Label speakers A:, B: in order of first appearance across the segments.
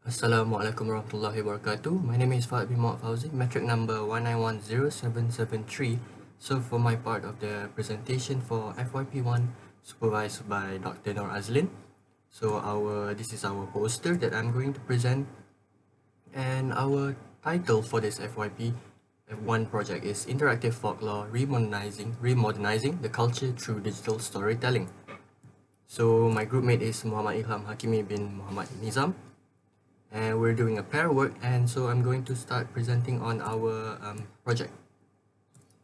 A: Assalamualaikum warahmatullahi wabarakatuh. My name is FYP metric number 1910773. So for my part of the presentation for FYP1, supervised by Dr. Noor Azlin. So this is our poster that I'm going to present, and our title for this FYP F1 project is Interactive Folklore Remodernizing the Culture Through Digital Storytelling. So my groupmate is Muhammad Ilham Hakimi bin Muhammad Nizam, and we're doing a pair work, and so I'm going to start presenting on our project.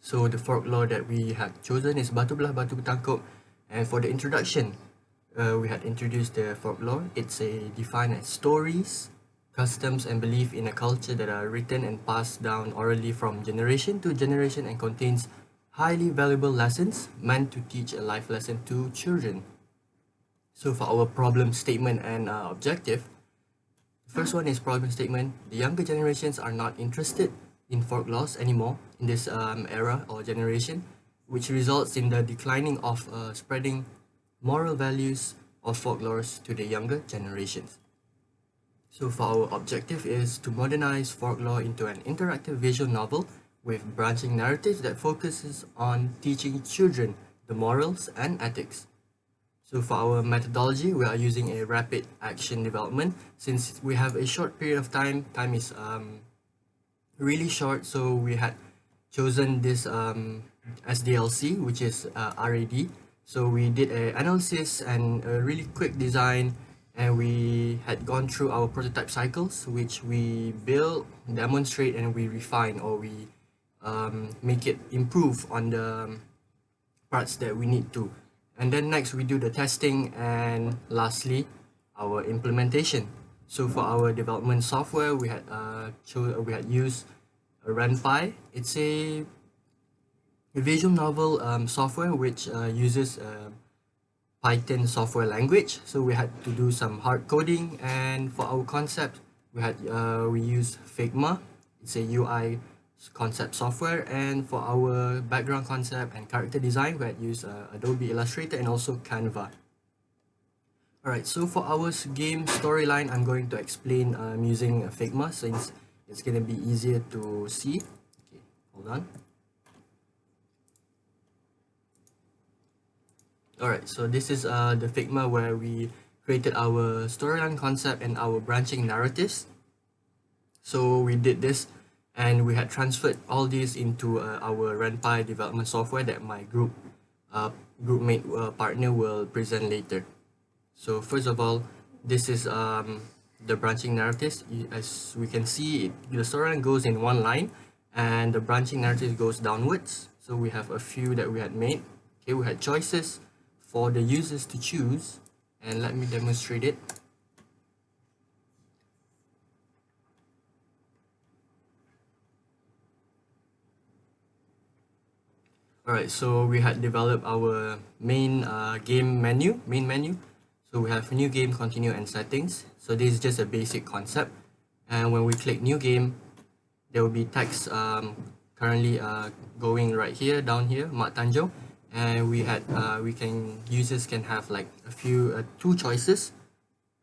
A: So the folklore that we have chosen is Batu Belah Batu Bertangkup, and for the introduction, we had introduced the folklore. It's defined as stories, customs and belief in a culture that are written and passed down orally from generation to generation and contains highly valuable lessons meant to teach a life lesson to children. So for our problem statement and objective, first one is problem statement. The younger generations are not interested in folklores anymore in this era or generation, which results in the declining of spreading moral values of folklores to the younger generations. So for our objective is to modernize folklore into an interactive visual novel with branching narratives that focuses on teaching children the morals and ethics. So for our methodology, we are using a rapid action development. Since we have a short period of time is really short, so we had chosen this SDLC, which is RAD. So we did an analysis and a really quick design, and we had gone through our prototype cycles, which we build, demonstrate, and we refine, or we make it improve on the parts that we need to. And then next we do the testing, and lastly our implementation. So for our development software, we had used RenPy. It's a visual novel software which uses Python software language. So we had to do some hard coding, and for our concept we use Figma. It's a UI concept software, and for our background concept and character design, we had used Adobe Illustrator and also Canva. Alright, so for our game storyline, I'm going to explain using Figma since it's going to be easier to see. Okay, hold on. Alright, so this is the Figma where we created our storyline concept and our branching narratives. So we did this, and we had transferred all these into our RenPy development software that my groupmate partner will present later. So first of all, this is the branching narratives. As we can see, the storyline goes in one line, and the branching narrative goes downwards. So we have a few that we had made. Okay, we had choices for the users to choose, and let me demonstrate it. Alright, so we had developed our main main menu. So we have new game, continue, and settings. So this is just a basic concept, and when we click new game, there will be text currently going right here, down here, Mak Tanjung, and users can have like a few two choices.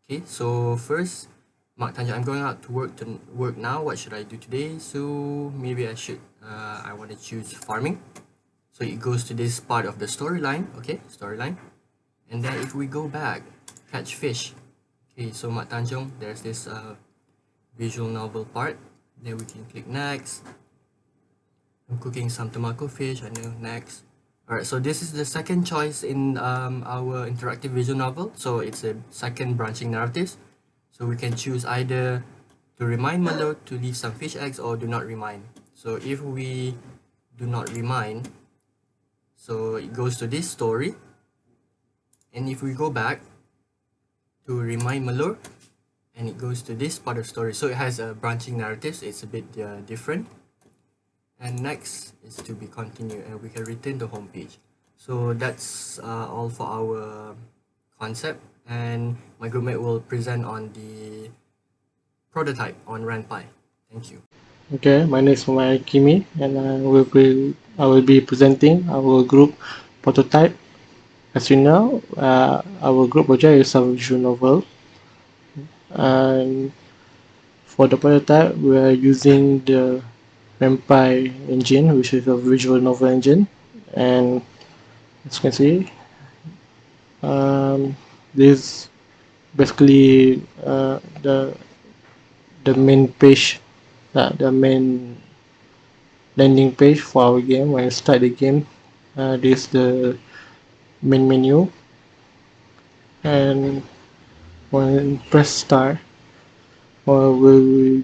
A: Okay, so first, Mak Tanjung, I'm going out to work now. What should I do today? So maybe I want to choose farming. So it goes to this part of the storyline, okay, storyline. And then if we go back, catch fish. Okay, so Mak Tanjung, there's this visual novel part. Then we can click next. I'm cooking some tomato fish, I know, next. Alright, so this is the second choice in our interactive visual novel. So it's a second branching narratives. So we can choose either to remind Mother to leave some fish eggs or do not remind. So if we do not remind, so it goes to this story, and if we go back to remind Malur, and it goes to this part of story. So it has a branching narratives. It's a bit different. And next is to be continued, and we can return the home page. So that's all for our concept, and my groupmate will present on the prototype on RenPy. Thank you.
B: Okay, my name is Muhammad Kimi, and I will be presenting our group prototype. As you know, our group project is a visual novel, and For the prototype, we are using the FYP engine, which is a visual novel engine, and as you can see, this basically the main page, the main landing page for our game. When you start the game, this is the main menu, and when you press start, we'll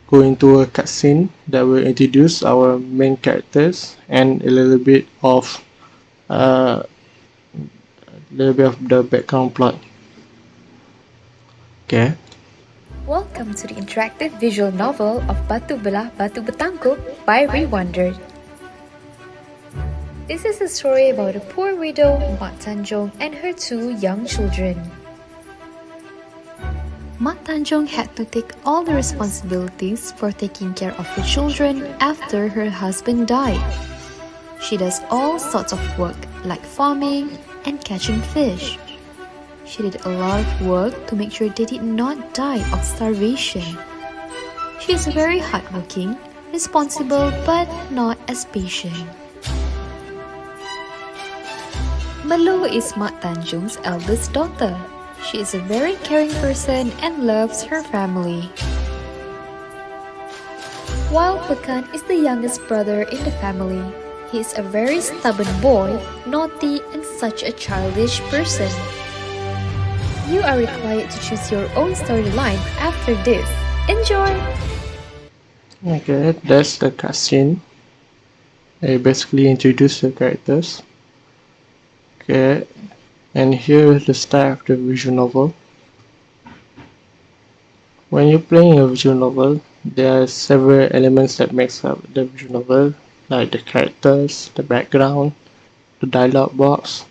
B: go into a cutscene that will introduce our main characters and uh, a little bit of the background plot. Okay.
C: Welcome to the interactive visual novel of Batu Belah Batu Betangkup by Rewondered. This is a story about a poor widow, Mak Tanjong, and her two young children. Mak Tanjong had to take all the responsibilities for taking care of her children after her husband died. She does all sorts of work like farming and catching fish. She did a lot of work to make sure they did not die of starvation. She is very hardworking, responsible, but not as patient. Melo is Mak Tanjung's eldest daughter. She is a very caring person and loves her family. While Pekan is the youngest brother in the family, he is a very stubborn boy, naughty, and such a childish person. You are required to choose your own storyline after this. Enjoy!
B: Okay, that's the cutscene. It basically introduce the characters. Okay, and here is the start of the visual novel. When you're playing a visual novel, there are several elements that makes up the visual novel, like the characters, the background, the dialogue box,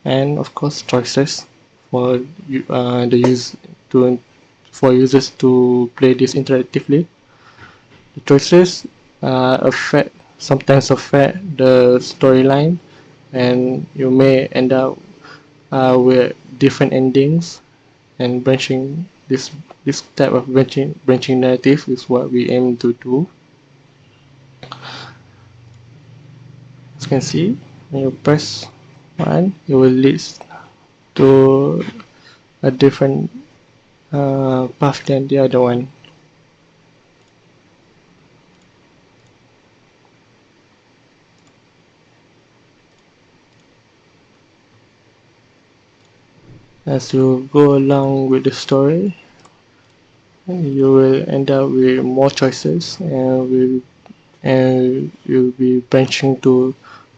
B: and of course choices for the use to for users to play this interactively. The choices sometimes affect the storyline, and you may end up with different endings and branching. This type of branching narrative is what we aim to do. As you can see, when you press one, it will lead to a different path than the other one. As you go along with the story, you will end up with more choices, and you'll be branching to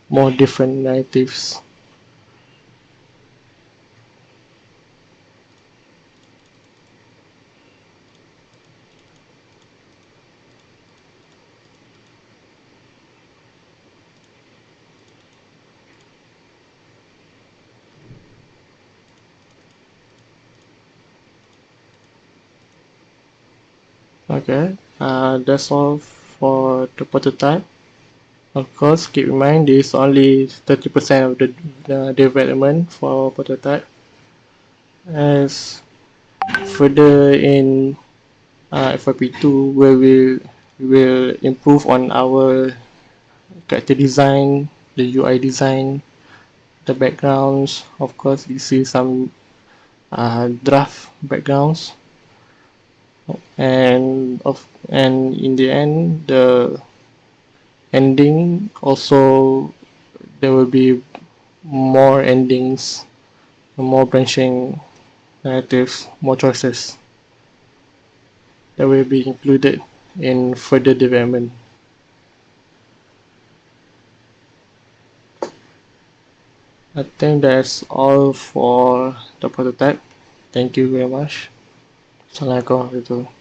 B: more different narratives. Okay, that's all for the prototype. Of course, keep in mind this is only 30% of the development for prototype. As further in FYP2, where we will improve on our character design, the UI design, the backgrounds. Of course, you see some draft backgrounds, and in the end, the ending also there will be more endings, more branching narratives, more choices that will be included in further development. I think that's all for the prototype. Thank you very much. Assalamualaikum warahmatullahi wabarakatuh.